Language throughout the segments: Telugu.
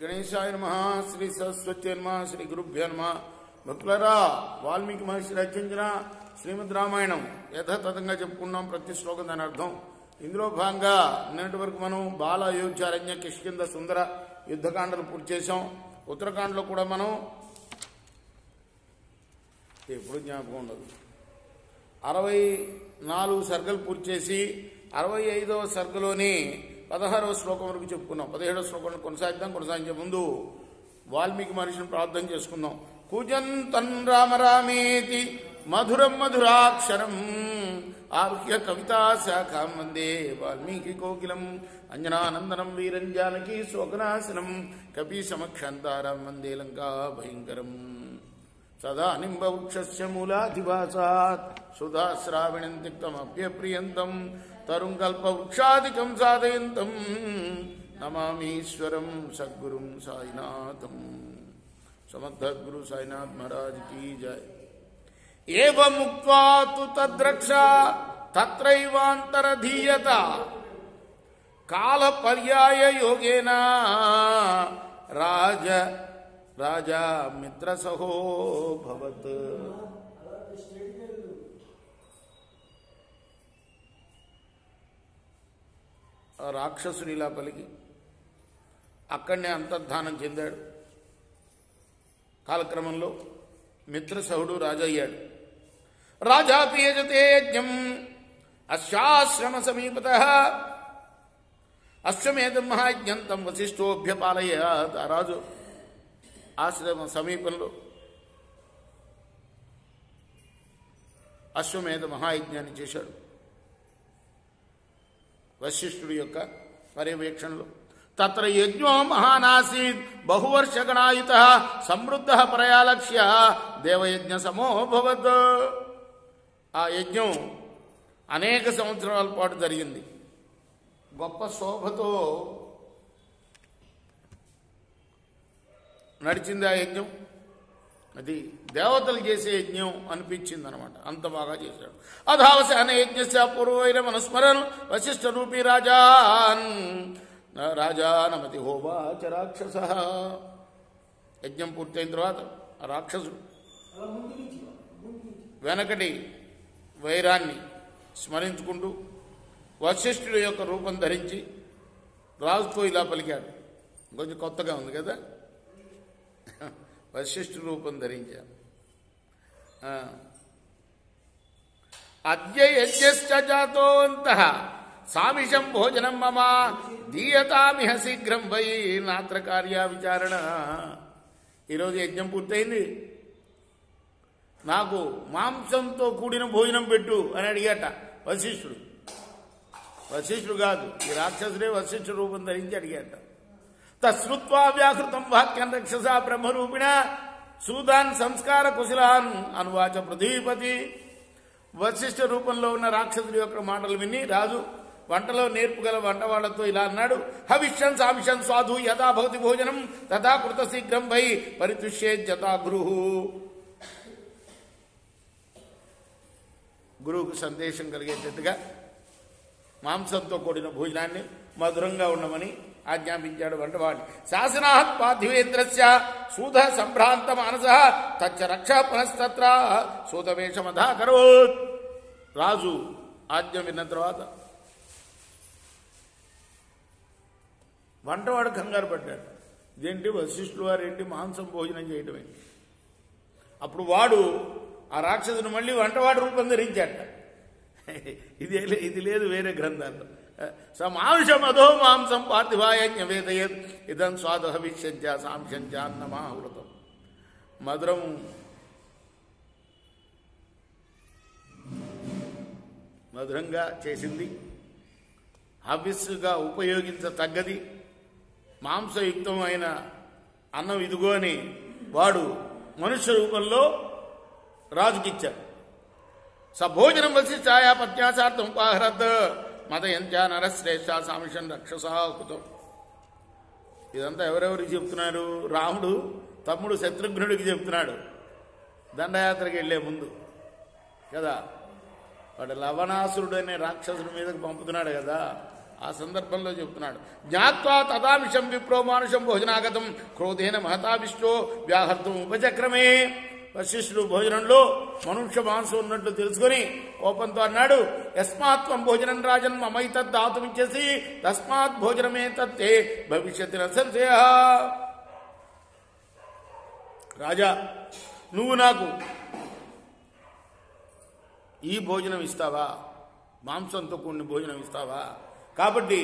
గణేశాయ నమః. శ్రీ సరస్వతి నమః. శ్రీ గురుభ్యో నమః. భక్తులారా, వాల్మీకి మహర్షి రచించిన శ్రీమద్ రామాయణం యథాతథంగా చెప్పుకున్నాం. ప్రతి శ్లోకం దాని అర్థం. ఇందులో భాగంగా నిన్నటి వరకు మనం బాల, అయోధ్య, అరణ్య, కిష్కింధ, సుందర యుద్ధకాండలు పూర్తి చేశాం. ఉత్తరాఖండ్లో కూడా మనం ఎప్పుడు జ్ఞాపకం ఉండదు 64 సర్గలు పూర్తి చేసి 65వ సర్గలోని 16వ శ్లోకం వరకు చెప్పుకున్నాం. 17వ శ్లోకం కొనసాగించే ముందు వాల్మీకి మహర్షిని ప్రార్థన చేసుకుందాం. కూజంతన్ రామ రామేతి మధురం మధురాక్షరం ఆరుహ్య కవితా శాఖాం వందే వాల్మీకి కోకిలం అంజనానందనం వీరం జానకీ శోకనాశనం కపీ సమక్షంతారం వందే లంకా భయంకరం. సదా నింబవృక్షస్య మూలాధివాసాత్ సుధాశ్రావిణం తిక్తమప్యప్రియంతం తరుం కల్పవృక్షాదికం సాధయంతం నమామీశ్వరం సద్గురుం సాయినాథం. సమర్థ గురు సాయినాథ్ మహారాజ్ కీ జయ. ఏవముక్త్వా తు తద్రక్ష తత్రైవాంతరధీయత కాల పర్యాయ యోగేన రాజా మిత్రసహో భవత్. రాక్షసుని ఇలా పలికి అక్కడనే అంతర్ధానం చెందాడు. కాలక్రమంలో మిత్రసహుడు రాజయ్యాడు. రాజాపి యజతే యజ్ఞం అశ్వాశ్రమ సమీపత అశ్వమేధం మహాయజ్ఞం తం వశిష్ఠోభ్యపాలయాత్. ఆ రాజు ఆశ్రమ సమీపంలో అశ్వమేధ మహాయజ్ఞాన్ని చేశాడు. వశిష్ఠుడి యొక్క పర్యవేక్షణలో తత్ర యజ్ఞో మహానాసీత్ బహువర్షగణాయుత సమృద్ధ పరయాలక్ష్య దేవయజ్ఞ సమోభవత్. ఆ యజ్ఞం అనేక సంవత్సరాల పాటు జరిగింది. గొప్ప శోభతో నడిచింది ఆ యజ్ఞం. అది దేవతలు చేసే యజ్ఞం అనిపించింది అనమాట. అంత బాగా చేశాడు. అధావసాన యజ్ఞస్య పూర్వైర మనుస్మరన్ వశిష్ఠ రూపీ రాజానమతి హోవాచ రాక్షస. యజ్ఞం పూర్తయిన తర్వాత ఆ రాక్షసుడు వెనకటి వైరాన్ని స్మరించుకుంటూ వశిష్ఠుడి యొక్క రూపం ధరించి రాజుతో ఇలా పలికాడు. కొంచెం కొత్తగా ఉంది కదా. వశిష్ఠు రూపం ధరించాను. అద్య యజ్ఞశ్చ జాతోంతః సామిషం భోజనం మమ దీయతామిహ శీఘ్రం వై నాత్ర కార్య విచారణ. ఈరోజు యజ్ఞం పూర్తయింది, నాకు మాంసంతో కూడిన భోజనం పెట్టు అని అడిగాట వశిష్ఠుడు. వశిష్ఠుడు కాదు, ఈ రాక్షసుడే వశిష్ఠుడు రూపం ధరించి అడిగాట. తశ్రుత్వా వ్యాహృతం వాక్యం రక్షసా బ్రహ్మరూపిణ సూదాన్ సంస్కార కుశలాన్ అనువాచ పృథ్వీపతి. వశిష్ఠ రూపంలో ఉన్న రాక్షసుడి యొక్క మాటలు విని రాజు వంటలో నేర్పుగల వంటవాళ్లతో ఇలా అన్నాడు. హవిష్యం సామిషం స్వాధు యథా భవతి భోజనం తథా కృత శీఘ్రం వై పరితుష్యేజ్జతా గురుహు. గురువుకు సందేశం కలిగేటట్టుగా మాంసంతో కూడిన భోజనాన్ని మధురంగా ఉండమని ఆజ్ఞాపించాడు వంటవాడిని. శాసనాత్ పార్థివేంద్రస్య సూద సంభ్రాంత మానస తచ్చ రక్ష పునస్తత్ర సూతవేషమధాకరోత్. రాజు ఆజ్ఞ విన్న తర్వాత వంటవాడు కంగారు పడ్డాడు. ఇదేంటి వశిష్ఠుడు వారు ఏంటి మాంసం భోజనం చేయటం ఏంటి? అప్పుడు వాడు ఆ రాక్షసుని మళ్ళీ వంటవాడు రూపం ధరించాట. ఇది లేదు వేరే గ్రంథాల్లో. సమాంసం అధో మాంసం పార్థివాయ జ్ఞవేదయత్ ఇదం స్వాద హవిష్యంచ సాంశంచ అన్నమావృతం. మధురం మధురంగా చేసింది, హవిస్సుగా ఉపయోగించతగ్గది, మాంసయుక్తమైన అన్నం ఇదిగో అని వాడు మనుష్య రూపంలో రాజుకిచ్చాడు. సభోజనం వశిష్ఠాయ పత్యాసార్థం ఉపాహరత్ మదయంచ నరశ్రేష్ఠ సామిషం రక్షసా కృతం. ఇదంతా ఎవరెవరికి చెప్తున్నారు? రాముడు తమ్ముడు శత్రుఘ్నుడికి చెప్తున్నాడు దండయాత్రకి వెళ్లే ముందు కదా. వాడు లవణాసురుడు అనే రాక్షసుడి మీదకి పంపుతున్నాడు కదా. ఆ సందర్భంలో చెప్తున్నాడు. జ్ఞాత్వా తదామిషం విప్రో మానుషం భోజనాగతం క్రోధేన మహతావిష్టో వ్యాహర్తం ఉపచక్రమే. వశిష్ఠుడు భోజనంలో మనుష్య మాంసం ఉన్నట్లు తెలుసుకొని కోపంతో అన్నాడు, యస్మాత్వం భోజనం రాజన్ మమైతద్దాతుమిచ్చేసి తస్మాత్ భోజనమే తత్తే భవిష్యత్తున సంశయ. రాజా, నువ్వు నాకు ఈ భోజనం ఇస్తావా, మాంసంతో కూడిన భోజనం ఇస్తావా, కాబట్టి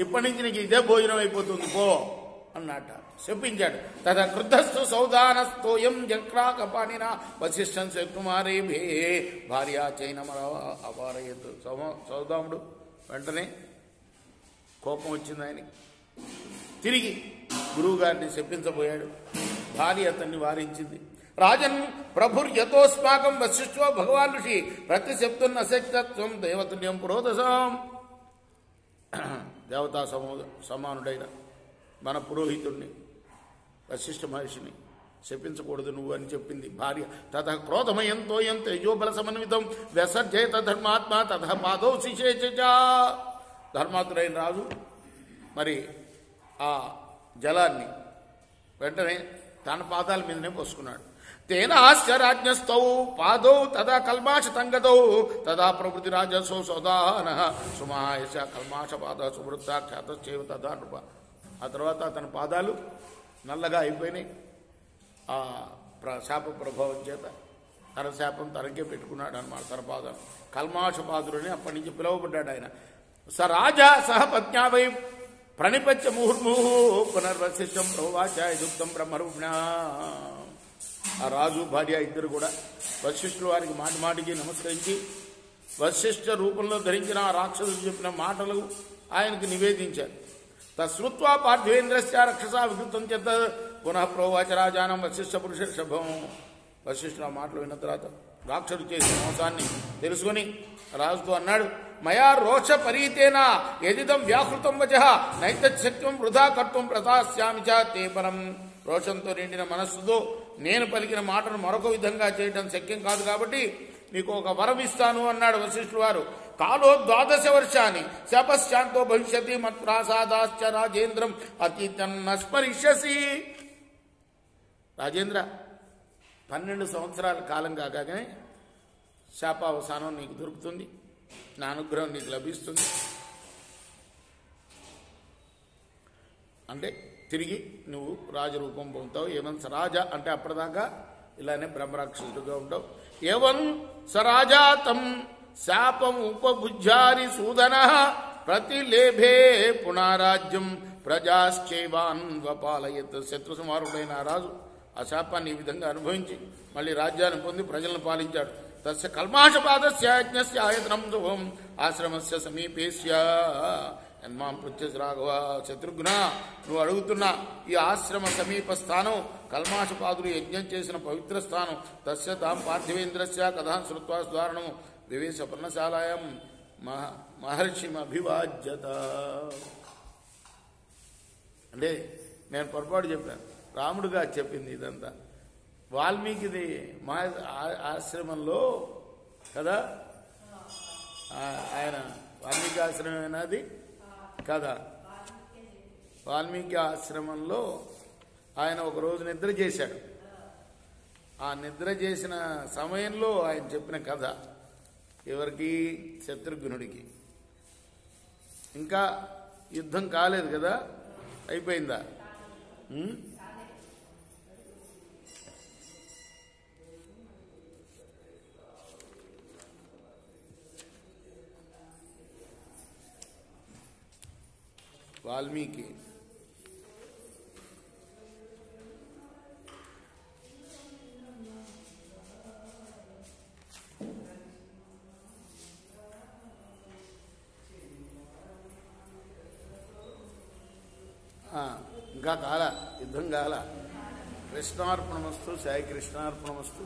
ఇప్పటి నుంచి నీకు ఇదే భోజనం అయిపోతుంది పో అన్నట. చెప్పించాడు. తద క్రుద్ధస్థు సౌదానస్తోయం జక్రాకపాణిన వశిష్ఠం శకుమారేభే భార్యా చైనమర అపారయత్. సౌదాముడు వెంటనే కోపం వచ్చింది ఆయనకి. తిరిగి గురువుగారిని చెప్పించబోయాడు. భార్య అతన్ని వారించింది. రాజన్ ప్రభుర్యతోస్మాకం వశిష్ఠో భగవాన్ ఋషి ప్రతిశబ్దం అశక్తత్వం దేవతుల్యం పురోధసం. దేవతా సమానుడైన మన పురోహితుడిని వశిష్ఠ మహర్షిని శపించకూడదు నువ్వు అని చెప్పింది భార్య. తథ క్రోధమయంతో ఎంత యజోబల సమన్వితం వ్యసర్జేత ధర్మాత్మ తథ పాదౌ శిషేచ. ధర్మాత్ముడైన రాజు మరి ఆ జలాన్ని వెంటనే తన పాదాల మీదనే పోసుకున్నాడు. తేన ఆశ్చర్యాజ్ఞస్థౌ పాదౌ తదా కల్మాష తంగదౌ తదా ప్రవృతి రాజసో సౌదాన సుమాయశ కల్మాష పాద సువృత్తాఖ్యాతచేవ తదా నృప. ఆ తర్వాత అతని పాదాలు నల్లగా అయిపోయినాయి. ఆ శాప ప్రభావం చేత తన శాపం తనకే పెట్టుకున్నాడు అన్నమాట. తన పాదాలు కల్మాష పాదులని అప్పటి నుంచి పిలువబడ్డాడు ఆయన. స రాజా సహ పత్న్యావై ప్రణిపత్య ముహుర్ముహు పునర్వశిష్టం ప్రోవాచాయుక్తం బ్రహ్మరూపిణ. ఆ రాజు భార్య ఇద్దరు కూడా వశిష్ఠుల వారికి మాటి మాటికి నమస్కరించి వశిష్ఠ రూపంలో ధరించిన ఆ రాక్షసులు చెప్పిన మాటలు ఆయనకు నివేదించారు. తశ్రుత్వా పార్థివేంద్రస్య రక్షసా వికృతం చేత పునః ప్రోవాచ రాజానం వశిష్ఠ పురుష శభం. వశిష్ఠుల మాటలు విన్న తర్వాత రాక్షసుడు చేసిన మోసాన్ని తెలుసుకొని రాజుతో అన్నాడు, మయా రోష పరీతేన యదిదం వ్యాహృతం వచః నైతశక్యం వృధా కర్తుం ప్రదాస్యామి చ తే పరం. రోషంతో నిండిన మనస్సుతో నేను పలికిన మాటను మరొక విధంగా చేయడం శక్యం కాదు, కాబట్టి నీకు ఒక వరం ఇస్తాను అన్నాడు వశిష్ఠుల వారు. కాలో 12 వర్షాన్ని శపశ్చాంతో భవిష్యతి మత్ప్రాసాదాశ్చ రాజేంద్రం అతీతం నస్మరిష్యసి. రాజేంద్ర, 12 సంవత్సరాల కాలం కాగానే శాపావసానం నీకు దొరుకుతుంది, నా అనుగ్రహం నీకు లభిస్తుంది. అంటే తిరిగి నువ్వు రాజరూపం పొందుతావు. ఏమన్ సరాజా అంటే అప్పటిదాకా ఇలానే బ్రహ్మరాక్షసుడుగా ఉంటావు. ఏవం సరాజాతం శాపం ఉపభుజ్యారి సూదన ప్రతిలేభే పునరాజ్యం ప్రజాశ్చైవాన్ వపాలయత్. శత్రు సమారుడైన రాజు ఆ శాపాన్ని ఈ విధంగా అనుభవించి మళ్ళీ రాజ్యాన్ని పొంది ప్రజలను పాలించాడు. తస్య కల్మాషపాదస్య యజ్ఞస్య ఆయతనం శుభం ఆశ్రమస్య సమీపేస్య యన్మాం పృచ్ఛసి రాఘవ. శత్రుఘ్న, నువ్వు అడుగుతున్న ఈ ఆశ్రమ సమీప స్థానం కల్మాషపాదులు యజ్ఞం చేసిన పవిత్ర స్థానం. తస్య తాం పార్థివేంద్రస్య కథాం శ్రుత్వా స్వారణం వివేశ పర్ణశాలాయం మహర్షిమభివాజ్యత. అంటే నేను పొరపాటు చెప్పాను, రాముడుగా చెప్పింది ఇదంతా. వాల్మీకిది మా ఆశ్రమంలో కదా, ఆయన వాల్మీకి ఆశ్రమమైనది కదా. వాల్మీకి ఆశ్రమంలో ఆయన ఒకరోజు నిద్ర చేశాడు. ఆ నిద్ర చేసిన సమయంలో ఆయన చెప్పిన కథ ఎవరికి? శత్రుఘ్నుడికి. ఇంకా యుద్ధం కాలేదు కదా, అయిపోయిందా? వాల్మీకి ఇంకా కాల, యుద్ధం కాల. కృష్ణార్పణమస్తు, సాయి కృష్ణార్పణమస్తు.